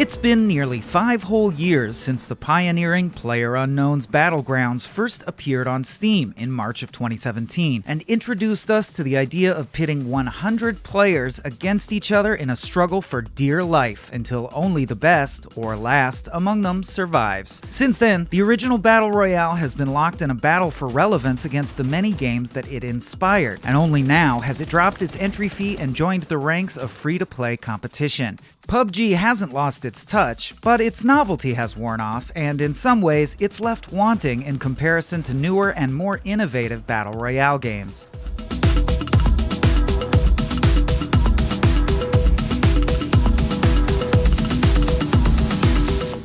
It's been nearly 5 whole years since the pioneering PlayerUnknown's Battlegrounds first appeared on Steam in March of 2017 and introduced us to the idea of pitting 100 players against each other in a struggle for dear life until only the best, or last, among them survives. Since then, the original Battle Royale has been locked in a battle for relevance against the many games that it inspired, and only now has it dropped its entry fee and joined the ranks of free-to-play competition. PUBG hasn't lost its touch, but its novelty has worn off, and in some ways, it's left wanting in comparison to newer and more innovative Battle Royale games.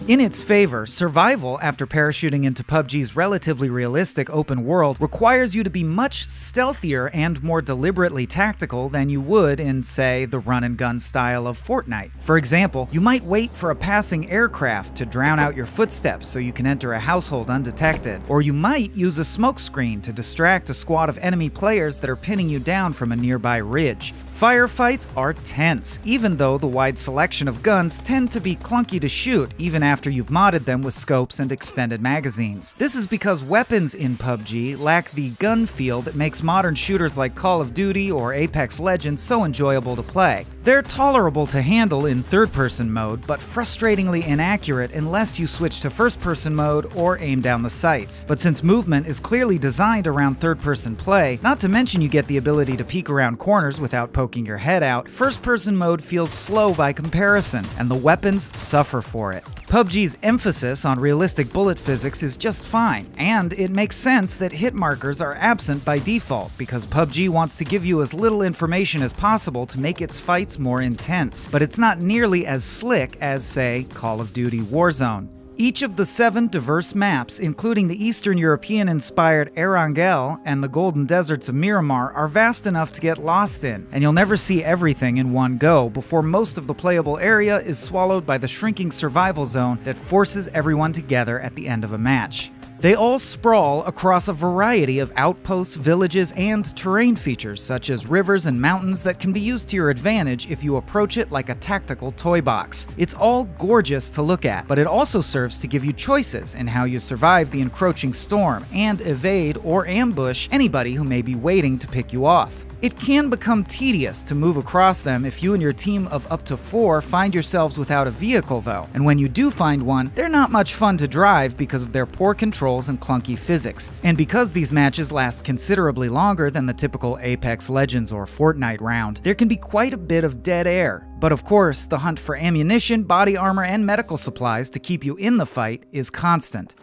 In its favor, survival after parachuting into PUBG's relatively realistic open world requires you to be much stealthier and more deliberately tactical than you would in, say, the run-and-gun style of Fortnite. For example, you might wait for a passing aircraft to drown out your footsteps so you can enter a household undetected, or you might use a smoke screen to distract a squad of enemy players that are pinning you down from a nearby ridge. Firefights are tense, even though the wide selection of guns tend to be clunky to shoot, even after you've modded them with scopes and extended magazines. This is because weapons in PUBG lack the gun feel that makes modern shooters like Call of Duty or Apex Legends so enjoyable to play. They're tolerable to handle in third-person mode, but frustratingly inaccurate unless you switch to first-person mode or aim down the sights. But since movement is clearly designed around third-person play, not to mention you get the ability to peek around corners without poking your head out, first-person mode feels slow by comparison, and the weapons suffer for it. PUBG's emphasis on realistic bullet physics is just fine, and it makes sense that hit markers are absent by default, because PUBG wants to give you as little information as possible to make its fights more intense, but it's not nearly as slick as, say, Call of Duty Warzone. Each of the 7 diverse maps, including the Eastern European-inspired Erangel and the Golden Deserts of Miramar, are vast enough to get lost in, and you'll never see everything in one go before most of the playable area is swallowed by the shrinking survival zone that forces everyone together at the end of a match. They all sprawl across a variety of outposts, villages, and terrain features, such as rivers and mountains that can be used to your advantage if you approach it like a tactical toy box. It's all gorgeous to look at, but it also serves to give you choices in how you survive the encroaching storm and evade or ambush anybody who may be waiting to pick you off. It can become tedious to move across them if you and your team of up to 4 find yourselves without a vehicle though, and when you do find one, they're not much fun to drive because of their poor controls and clunky physics. And because these matches last considerably longer than the typical Apex Legends or Fortnite round, there can be quite a bit of dead air. But of course, the hunt for ammunition, body armor, and medical supplies to keep you in the fight is constant.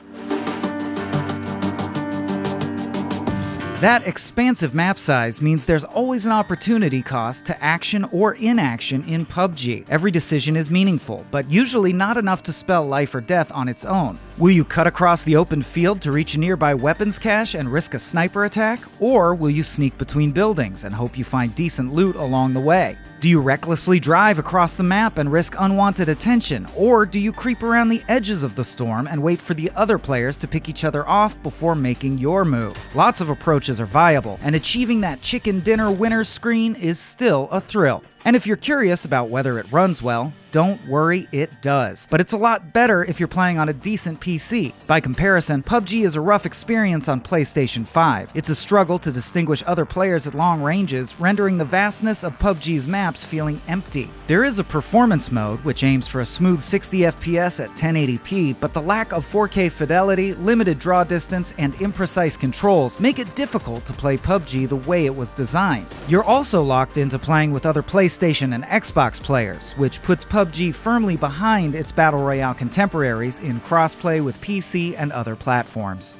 That expansive map size means there's always an opportunity cost to action or inaction in PUBG. Every decision is meaningful, but usually not enough to spell life or death on its own. Will you cut across the open field to reach a nearby weapons cache and risk a sniper attack? Or will you sneak between buildings and hope you find decent loot along the way? Do you recklessly drive across the map and risk unwanted attention? Or do you creep around the edges of the storm and wait for the other players to pick each other off before making your move? Lots of approaches are viable, and achieving that chicken dinner winner screen is still a thrill. And if you're curious about whether it runs well, don't worry, it does. But it's a lot better if you're playing on a decent PC. By comparison, PUBG is a rough experience on PlayStation 5. It's a struggle to distinguish other players at long ranges, rendering the vastness of PUBG's maps feeling empty. There is a performance mode, which aims for a smooth 60 FPS at 1080p, but the lack of 4K fidelity, limited draw distance, and imprecise controls make it difficult to play PUBG the way it was designed. You're also locked into playing with other PlayStation and Xbox players, which puts PUBG firmly behind its Battle Royale contemporaries in crossplay with PC and other platforms.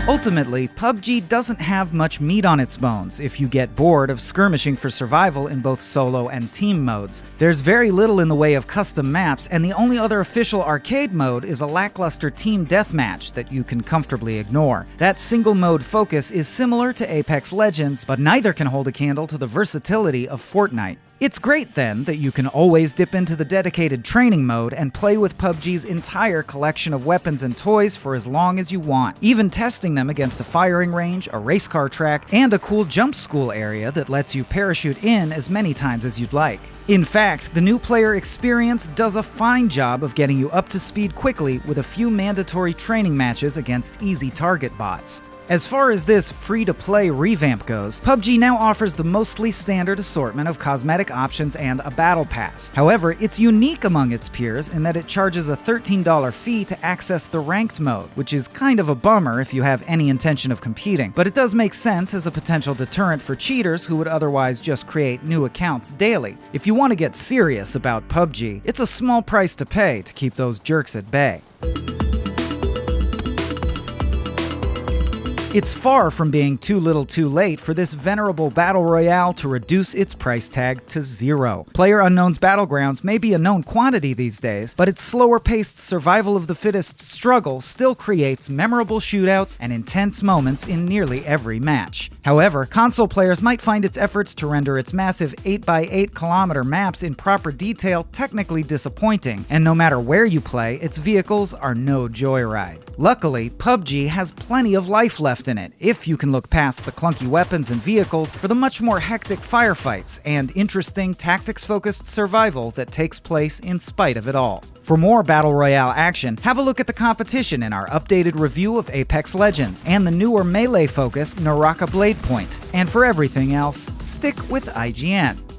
Ultimately, PUBG doesn't have much meat on its bones if you get bored of skirmishing for survival in both solo and team modes. There's very little in the way of custom maps, and the only other official arcade mode is a lackluster team deathmatch that you can comfortably ignore. That single mode focus is similar to Apex Legends, but neither can hold a candle to the versatility of Fortnite. It's great then that you can always dip into the dedicated training mode and play with PUBG's entire collection of weapons and toys for as long as you want, even testing them against a firing range, a race car track, and a cool jump school area that lets you parachute in as many times as you'd like. In fact, the new player experience does a fine job of getting you up to speed quickly with a few mandatory training matches against easy target bots. As far as this free-to-play revamp goes, PUBG now offers the mostly standard assortment of cosmetic options and a battle pass. However, it's unique among its peers in that it charges a $13 fee to access the ranked mode, which is kind of a bummer if you have any intention of competing, but it does make sense as a potential deterrent for cheaters who would otherwise just create new accounts daily. If you want to get serious about PUBG, it's a small price to pay to keep those jerks at bay. It's far from being too little too late for this venerable battle royale to reduce its price tag to $0. PlayerUnknown's Battlegrounds may be a known quantity these days, but its slower-paced survival of the fittest struggle still creates memorable shootouts and intense moments in nearly every match. However, console players might find its efforts to render its massive 8x8 kilometer maps in proper detail technically disappointing, and no matter where you play, its vehicles are no joyride. Luckily, PUBG has plenty of life left in it, if you can look past the clunky weapons and vehicles for the much more hectic firefights and interesting tactics-focused survival that takes place in spite of it all. For more Battle Royale action, have a look at the competition in our updated review of Apex Legends and the newer melee-focused Naraka Blade Point. And for everything else, stick with IGN.